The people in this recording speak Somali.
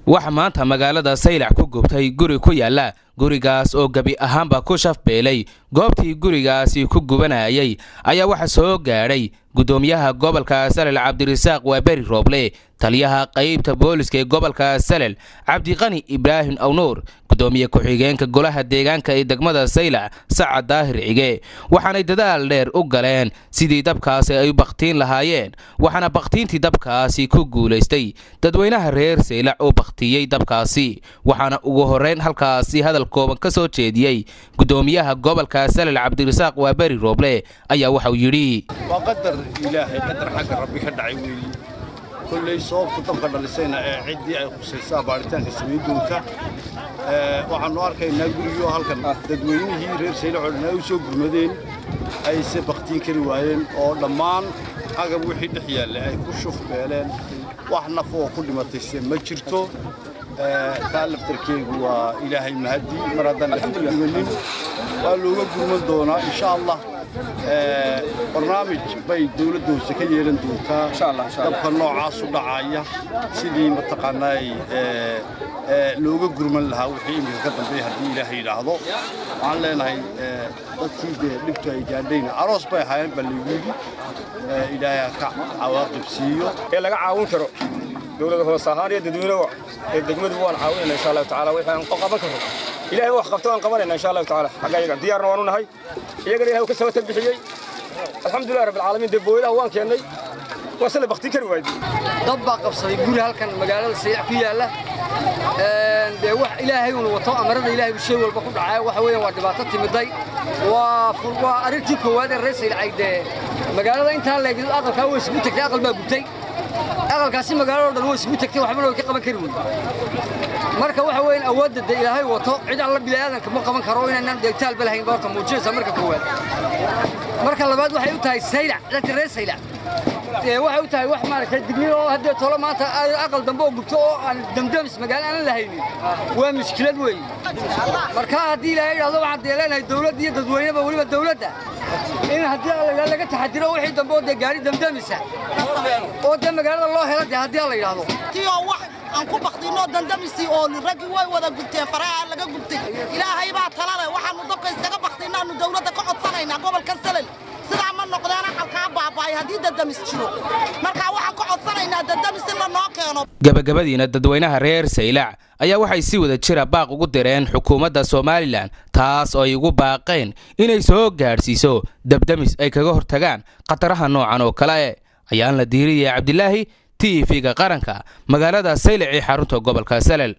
waxa maanta magaalada Saylac ku gubtay guri ku yaala gurigaas oo gabi ahaanba ku shafbeelay goobtii gurigaasi ku gubanayay ayaa waxa soo gaaray gudoomiyaha gobolka Salel Cabdirasaaq Waaberi Rooble taliyaha qaybta booliska ee gobolka Salel Cabdiqani Ibrahim Awnuur gudoomiye ku-xigeenka golaha deegaanka ee degmada Saylac Saacad Daahir Cige waxaanay dadaal dheer u galeen sidii dabkaasi ay baqtiin lahaayeen waxaana baqtiintii dabkaasi ku guuleystay dadweynaha reer Saylac oo baqtiyay dabkaasi waxaana ugu horeyn halkaasi hadal kooban ka soo jeediyay gudoomiyaha gobolka Salel Cabdirasaaq Waaberi Rooble ayaa waxa uu yiri وقدر إلهي قدر حق ربي كدعي ويلي كل صوب تطبق دلسينا عدي أي خصيصة بارتان كسمين دونتا وعن واركي نقول يو هالكن تدوين هي رير سيلع علنا وشوق المدين أي سبقتين كريوين أو لمان حاجة وحيد حيال أي كشوف بيلين وإحنا فوق كل ما تسمى مجرته تالف تركي هو إلهي مهدي مرادنا لفتوين قالوا يقول من دونا إن شاء الله برنامج بي دولة سكية لندوتا إن شاء الله طبقا نوعا صدعايا سيدي متقناي لوغا قرمان لها وحي إمكا قدم بيها دي إلهي لعضو وعن لنا هاي تدكيد لبتو أي جاندين عروس باي حيان بليوغي إلهي عواقب سيو إلا عاون كرو دولة هو صهارية دولة الدقمة دوان عاوننا إن شاء الله تعالى وإحنا نقوقا بكرو إلهي وحقفتوان قبلنا إن شاء الله تعالى حقا ديارنا وانونا هاي يقدر يهو كسوة البحيي الحمد لله رب العالمين دبويلة وان كياني وصل بختي كروي ضبق قبصي يقول هالكن مجال السياح فيها له وح إلهي ونوطاء مرض إلهي بالشيء والبقول دعاء وحويا وارتباطات مضي وأرتي كواد الرئيس العيد مجال هذا أنت اللي أقل كاوي سبوتك أقل ما بتي أقل كاسي مجال هذا هو سبوتك وحمله كقبل كروي marka waxa weyn awoodda Ilaahay wato cid alla bilaadanka ma qaban karo inaan deegtaal balahayn boorka muujinaysa marka koowaad marka labaad waxay u tahay Saylac dadka reer Saylac waxay u tahay wax maaragtay digniin oo hadda tolo maanta aqal dambe oo gubto oo aan damdamis magaalada aan lahaynin waa mushkilad weyn marka hadii Ilaahay yiraahdo waxaan deelanahay dawladda iyo dadweynaha waliba dawladda in hadii laga taxadiro wixii dambe oo gaari damdamisa oo magaalada loo helo hadii la yiraahdo أنكو بختينو دندمسي أو الرجل وده قلت فرع لقى قلت إلهي بقى طلعنا واحد مضبط يستجاب بختينا إنه دولة قعد صنعنا قبل كسلل سرع من نقدنا حلقة باي هدي دندمس شنو مركا واحد قعد صنعنا دندمس إلا ناقينه gabagabadiina dadweynaha reer Saylac ayaa waxay si wada jira baaq ugu direen xukuumadda Soomaaliland taas oo ay ugu baaqeen inay soo gaarsiiso dabdamis ay kaga hortagaan qataraha noocan oo kale ayaan la diiriyay Cabdilaahi TV-ga qaranka magaalada Saylac ee xarunta gobolka Salel